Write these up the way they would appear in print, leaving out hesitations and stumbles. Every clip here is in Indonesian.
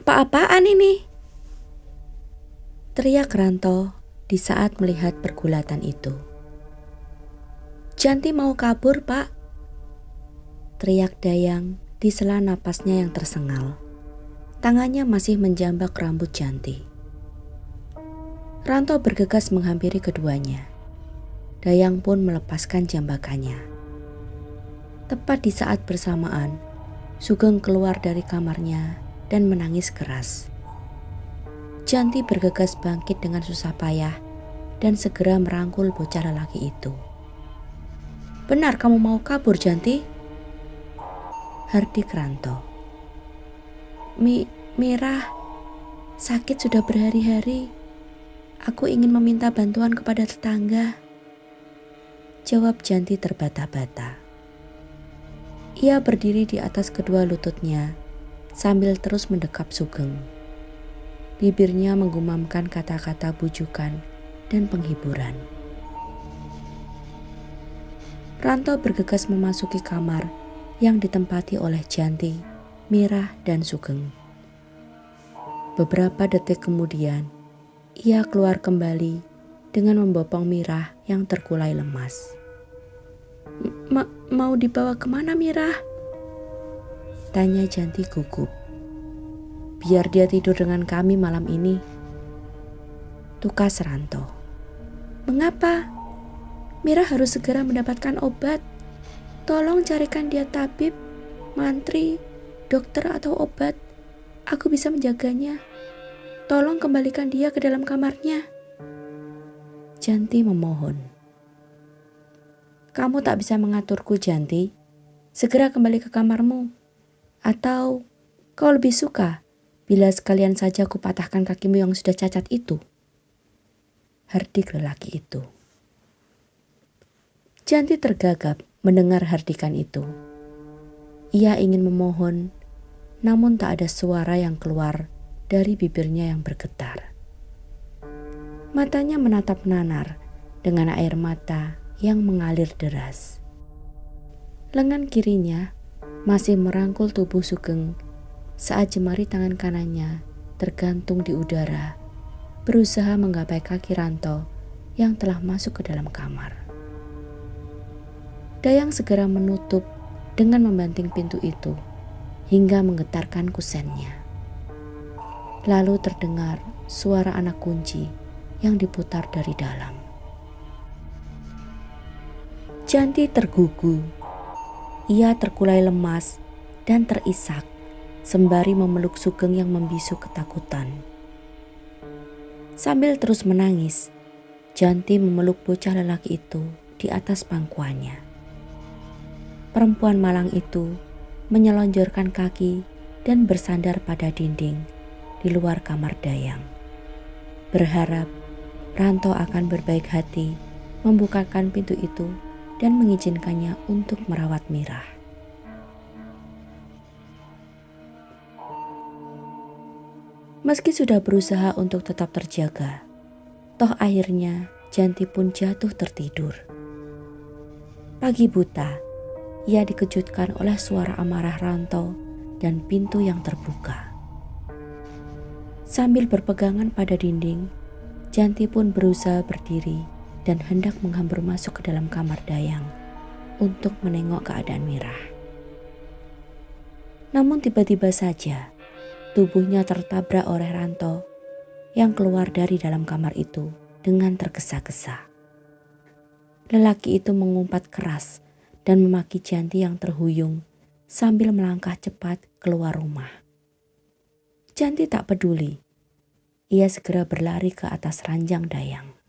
Apa-apaan ini? Teriak Ranto di saat melihat pergulatan itu. Janti mau kabur, Pak. Teriak Dayang di sela napasnya yang tersengal. Tangannya masih menjambak rambut Janti. Ranto bergegas menghampiri keduanya. Dayang pun melepaskan jambakannya. Tepat di saat bersamaan, Sugeng keluar dari kamarnya dan menangis keras. Janti bergegas bangkit dengan susah payah dan segera merangkul bocah lelaki itu. Benar kamu mau kabur, Janti? Hardik Ranto. Mirah, sakit sudah berhari-hari. Aku ingin meminta bantuan kepada tetangga. Jawab Janti terbata-bata. Ia berdiri di atas kedua lututnya sambil terus mendekap Sugeng. Bibirnya menggumamkan kata-kata bujukan dan penghiburan. Ranto bergegas memasuki kamar yang ditempati oleh Janti, Mirah, dan Sugeng. Beberapa detik kemudian, ia keluar kembali dengan membopong Mirah yang terkulai lemas. Mau dibawa kemana, Mirah? Tanya Janti gugup. Biar dia tidur dengan kami malam ini. Tukas Ranto. Mengapa? Mirah harus segera mendapatkan obat. Tolong carikan dia tabib, mantri, dokter atau obat. Aku bisa menjaganya. Tolong kembalikan dia ke dalam kamarnya. Janti memohon. Kamu tak bisa mengaturku, Janti. Segera kembali ke kamarmu. Atau kau lebih suka bila sekalian saja aku patahkan kakimu yang sudah cacat itu? Hardik lelaki itu. Janti tergagap mendengar hardikan itu. Ia ingin memohon, namun tak ada suara yang keluar dari bibirnya yang bergetar. Matanya menatap nanar dengan air mata yang mengalir deras. Lengan kirinya masih merangkul tubuh Sugeng saat jemari tangan kanannya tergantung di udara, berusaha menggapai kaki Ranto yang telah masuk ke dalam kamar. Dayang segera menutup dengan membanting pintu itu hingga menggetarkan kusennya. Lalu terdengar suara anak kunci yang diputar dari dalam. Janti tergugu. Ia terkulai lemas dan terisak sembari memeluk Sugeng yang membisu ketakutan. Sambil terus menangis, Janti memeluk bocah lelaki itu di atas pangkuannya. Perempuan malang itu menyelonjorkan kaki dan bersandar pada dinding di luar kamar Dayang. Berharap Ranto akan berbaik hati membukakan pintu itu dan mengizinkannya untuk merawat Mirah. Meski sudah berusaha untuk tetap terjaga, toh akhirnya Janti pun jatuh tertidur. Pagi buta, ia dikejutkan oleh suara amarah Ranto dan pintu yang terbuka. Sambil berpegangan pada dinding, Janti pun berusaha berdiri dan hendak menghambur masuk ke dalam kamar Dayang untuk menengok keadaan Mirah. Namun tiba-tiba saja tubuhnya tertabrak oleh Ranto yang keluar dari dalam kamar itu dengan tergesa-gesa. Lelaki itu mengumpat keras dan memaki Janti yang terhuyung sambil melangkah cepat keluar rumah. Janti tak peduli. Ia segera berlari ke atas ranjang Dayang.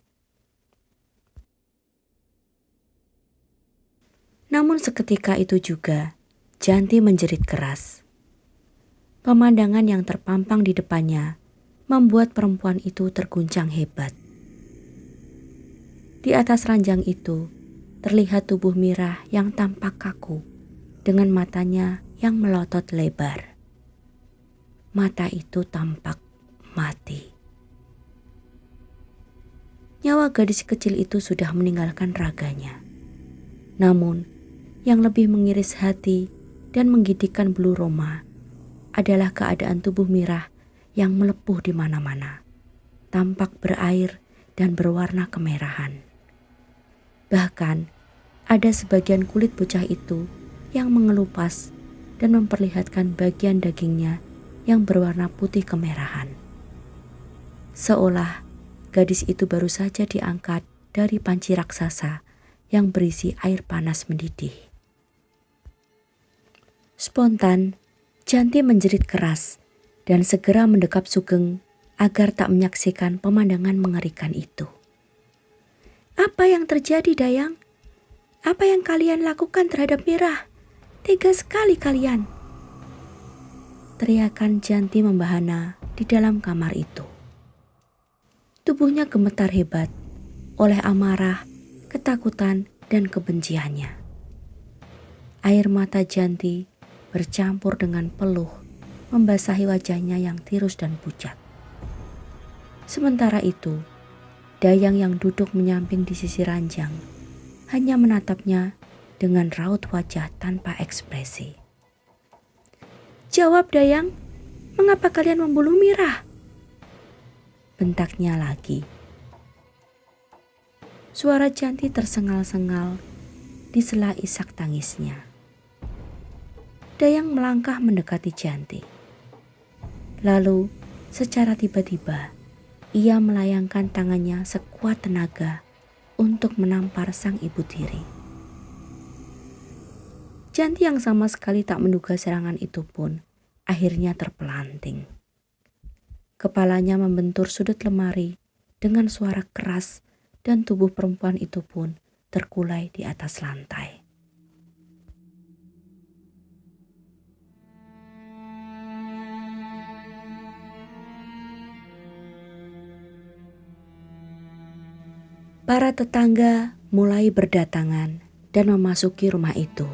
Namun seketika itu juga, Janti menjerit keras. Pemandangan yang terpampang di depannya membuat perempuan itu terguncang hebat. Di atas ranjang itu, terlihat tubuh Mirah yang tampak kaku dengan matanya yang melotot lebar. Mata itu tampak mati. Nyawa gadis kecil itu sudah meninggalkan raganya. Namun, yang lebih mengiris hati dan menggigitkan bulu roma adalah keadaan tubuh Mirah yang melepuh di mana-mana, tampak berair dan berwarna kemerahan. Bahkan ada sebagian kulit bocah itu yang mengelupas dan memperlihatkan bagian dagingnya yang berwarna putih kemerahan. Seolah gadis itu baru saja diangkat dari panci raksasa yang berisi air panas mendidih. Spontan, Janti menjerit keras dan segera mendekap Sugeng agar tak menyaksikan pemandangan mengerikan itu. "Apa yang terjadi, Dayang? Apa yang kalian lakukan terhadap Mirah? Tega sekali kalian!" teriakan Janti membahana di dalam kamar itu. Tubuhnya gemetar hebat oleh amarah, ketakutan, dan kebenciannya. Air mata Janti bercampur dengan peluh membasahi wajahnya yang tirus dan pucat. Sementara itu, Dayang yang duduk menyamping di sisi ranjang hanya menatapnya dengan raut wajah tanpa ekspresi. "Jawab, Dayang, mengapa kalian membunuh Mirah?" bentaknya lagi. Suara Janti tersengal-sengal di sela isak tangisnya. Dayang melangkah mendekati Janti. Lalu, secara tiba-tiba, ia melayangkan tangannya sekuat tenaga untuk menampar sang ibu tiri. Janti yang sama sekali tak menduga serangan itu pun akhirnya terpelanting. Kepalanya membentur sudut lemari dengan suara keras dan tubuh perempuan itu pun terkulai di atas lantai. Para tetangga mulai berdatangan dan memasuki rumah itu.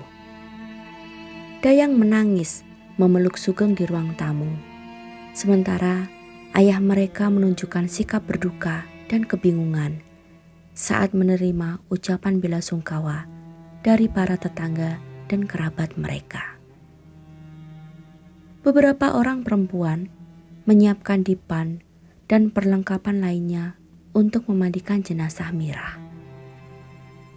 Dayang menangis memeluk Sugeng di ruang tamu. Sementara ayah mereka menunjukkan sikap berduka dan kebingungan saat menerima ucapan bela sungkawa dari para tetangga dan kerabat mereka. Beberapa orang perempuan menyiapkan dipan dan perlengkapan lainnya untuk memandikan jenazah Mirah.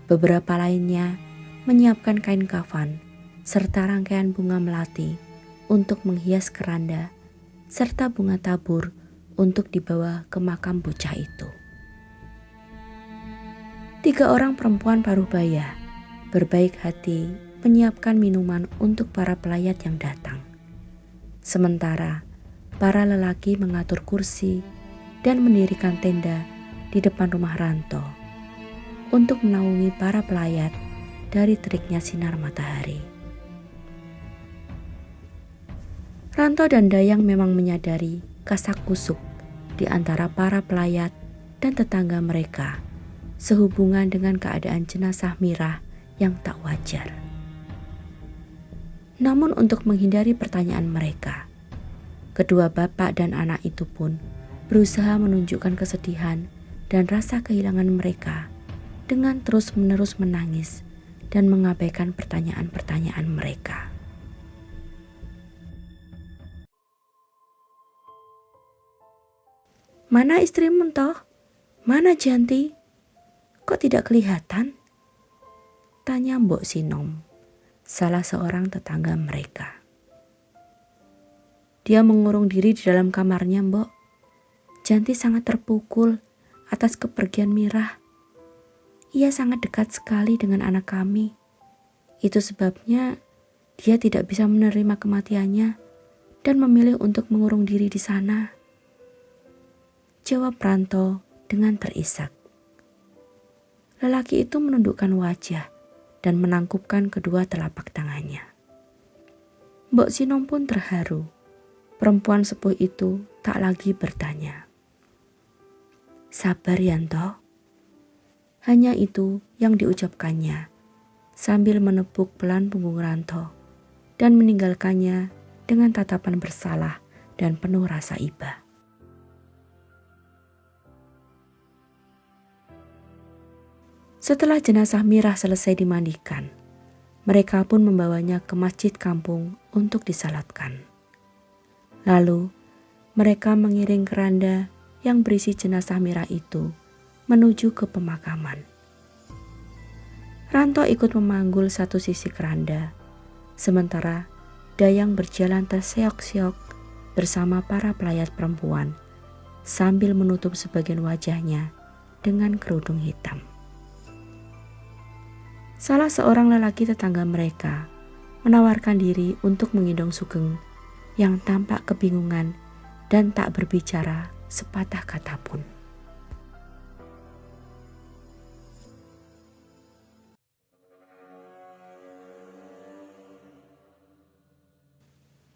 Beberapa lainnya menyiapkan kain kafan serta rangkaian bunga melati untuk menghias keranda serta bunga tabur untuk dibawa ke makam bocah itu. 3 orang perempuan paruh baya berbaik hati menyiapkan minuman untuk para pelayat yang datang. Sementara para lelaki mengatur kursi dan mendirikan tenda di depan rumah Ranto untuk menaungi para pelayat dari teriknya sinar matahari. Ranto dan Dayang memang menyadari kasak kusuk di antara para pelayat dan tetangga mereka sehubungan dengan keadaan jenazah Mirah yang tak wajar. Namun untuk menghindari pertanyaan mereka, kedua bapak dan anak itu pun berusaha menunjukkan kesedihan dan rasa kehilangan mereka dengan terus-menerus menangis dan mengabaikan pertanyaan-pertanyaan mereka. "Mana istrimu toh? Mana Janti? Kok tidak kelihatan?" tanya Mbok Sinom, salah seorang tetangga mereka. "Dia mengurung diri di dalam kamarnya, Mbok. Janti sangat terpukul atas kepergian Mirah. Ia sangat dekat sekali dengan anak kami. Itu sebabnya dia tidak bisa menerima kematiannya dan memilih untuk mengurung diri di sana," jawab Ranto dengan terisak. Lelaki itu menundukkan wajah dan menangkupkan kedua telapak tangannya. Mbok Sinom pun terharu. Perempuan sepuh itu tak lagi bertanya. "Sabar Yanto." Hanya itu yang diucapkannya sambil menepuk pelan punggung Ranto dan meninggalkannya dengan tatapan bersalah dan penuh rasa iba. Setelah jenazah Mirah selesai dimandikan, mereka pun membawanya ke masjid kampung untuk disalatkan. Lalu Mereka mengiring keranda yang berisi jenazah Mira itu menuju ke pemakaman. Ranto ikut memanggul satu sisi keranda, sementara Dayang berjalan terseok-seok bersama para pelayat perempuan sambil menutup sebagian wajahnya dengan kerudung hitam. Salah seorang lelaki tetangga mereka menawarkan diri untuk menggendong Sugeng yang tampak kebingungan dan tak berbicara sepatah kata pun.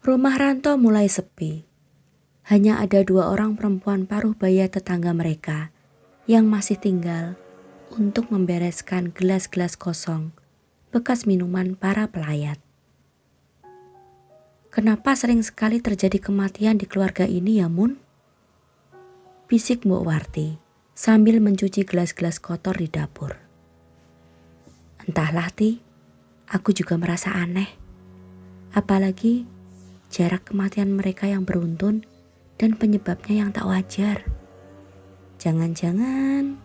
Rumah Ranto mulai sepi. Hanya ada 2 orang perempuan paruh baya tetangga mereka yang masih tinggal untuk membereskan gelas-gelas kosong bekas minuman para pelayat. "Kenapa sering sekali terjadi kematian di keluarga ini ya, Mun?" bisik Mbok Warti sambil mencuci gelas-gelas kotor di dapur. "Entahlah, Ti, aku juga merasa aneh. Apalagi jarak kematian mereka yang beruntun dan penyebabnya yang tak wajar. Jangan-jangan,"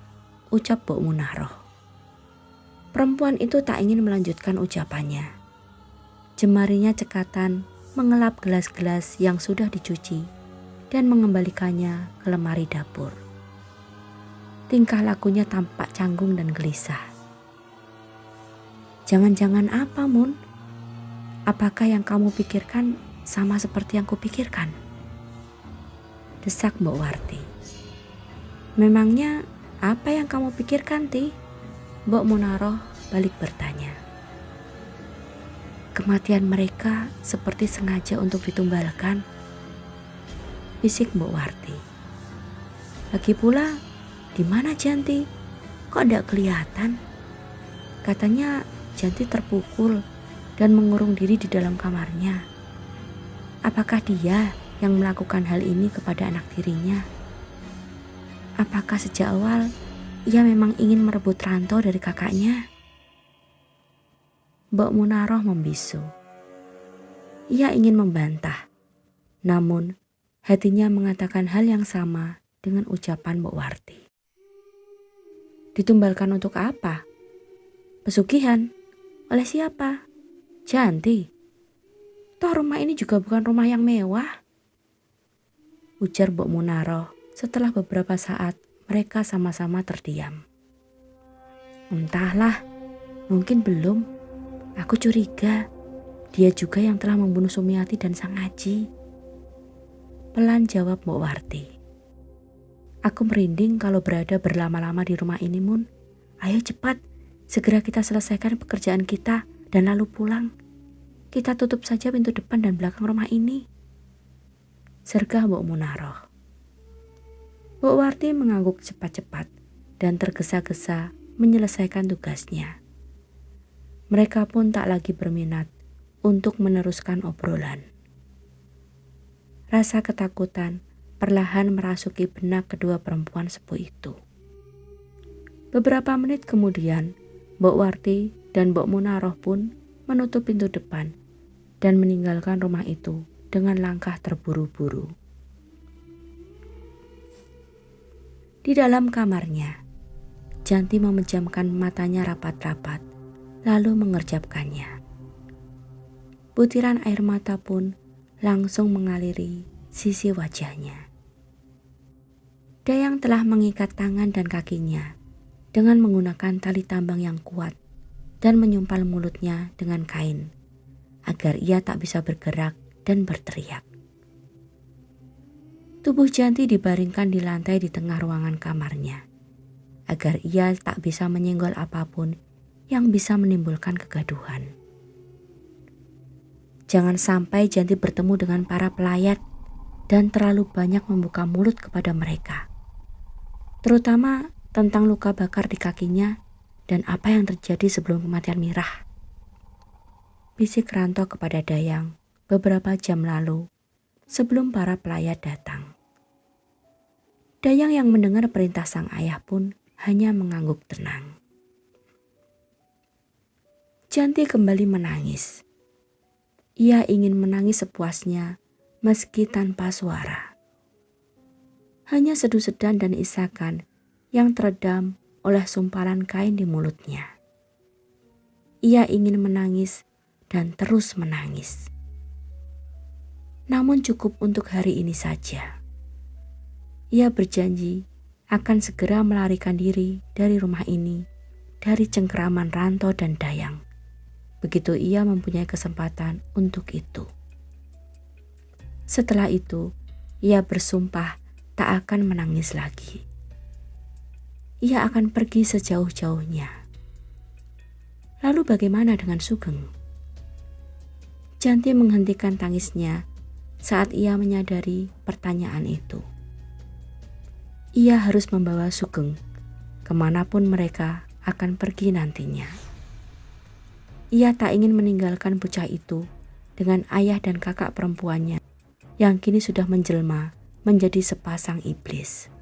ucap Mbok Munaroh. Perempuan itu tak ingin melanjutkan ucapannya. Jemarinya cekatan mengelap gelas-gelas yang sudah dicuci dan mengembalikannya ke lemari dapur. Tingkah lakunya tampak canggung dan gelisah. "Jangan-jangan apa, Mun? Apakah yang kamu pikirkan sama seperti yang kupikirkan?" desak Mbok Warti. "Memangnya apa yang kamu pikirkan, Ti?" Mbok Munaroh balik bertanya. "Kematian mereka seperti sengaja untuk ditumbalkan," bisik Mbok Warti. "Lagi pula, di mana Janti? Kok ndak kelihatan? Katanya Janti terpukul dan mengurung diri di dalam kamarnya. Apakah dia yang melakukan hal ini kepada anak tirinya? Apakah sejak awal ia memang ingin merebut Ranto dari kakaknya?" Mbok Munaroh membisu. Ia ingin membantah, namun hatinya mengatakan hal yang sama dengan ucapan Mbok Warti. "Ditumbalkan untuk apa? Pesugihan? Oleh siapa? Janti? Toh rumah ini juga bukan rumah yang mewah," ujar Mbok Munaroh setelah beberapa saat mereka sama-sama terdiam. "Entahlah, mungkin belum. Aku curiga dia juga yang telah membunuh Sumiati dan Sang Aji," pelan jawab Mbok Warti. "Aku merinding kalau berada berlama-lama di rumah ini, Mun. Ayo cepat, segera kita selesaikan pekerjaan kita dan lalu pulang. Kita tutup saja pintu depan dan belakang rumah ini," sergah Mbok Munaroh. Mbok Warti mengangguk cepat-cepat dan tergesa-gesa menyelesaikan tugasnya. Mereka pun tak lagi berminat untuk meneruskan obrolan. Rasa ketakutan perlahan merasuki benak kedua perempuan sepuh itu. Beberapa menit kemudian, Mbok Warti dan Mbok Munaroh pun menutup pintu depan dan meninggalkan rumah itu dengan langkah terburu-buru. Di dalam kamarnya, Janti memejamkan matanya rapat-rapat, lalu mengerjapkannya. Butiran air mata pun langsung mengaliri sisi wajahnya. Dayang telah mengikat tangan dan kakinya dengan menggunakan tali tambang yang kuat dan menyumpal mulutnya dengan kain agar ia tak bisa bergerak dan berteriak. Tubuh Janti dibaringkan di lantai di tengah ruangan kamarnya agar ia tak bisa menyenggol apapun yang bisa menimbulkan kegaduhan. Jangan sampai Janti bertemu dengan para pelayat dan terlalu banyak membuka mulut kepada mereka, terutama tentang luka bakar di kakinya dan apa yang terjadi sebelum kematian Mirah, bisik Ranto kepada Dayang beberapa jam lalu sebelum para pelayat datang. Dayang yang mendengar perintah sang ayah pun hanya mengangguk tenang. Janti kembali menangis. Ia ingin menangis sepuasnya meski tanpa suara. Hanya sedu-sedan dan isakan yang teredam oleh sumpalan kain di mulutnya. Ia ingin menangis dan terus menangis. Namun cukup untuk hari ini saja. Ia berjanji akan segera melarikan diri dari rumah ini, dari cengkeraman rantau dan dayang. Begitu ia mempunyai kesempatan untuk itu. Setelah itu, ia bersumpah tak akan menangis lagi. Ia akan pergi sejauh-jauhnya. Lalu bagaimana dengan Sugeng? Janti menghentikan tangisnya saat ia menyadari pertanyaan itu. Ia harus membawa Sugeng kemanapun mereka akan pergi nantinya. Ia tak ingin meninggalkan bocah itu dengan ayah dan kakak perempuannya yang kini sudah menjelma menjadi sepasang iblis.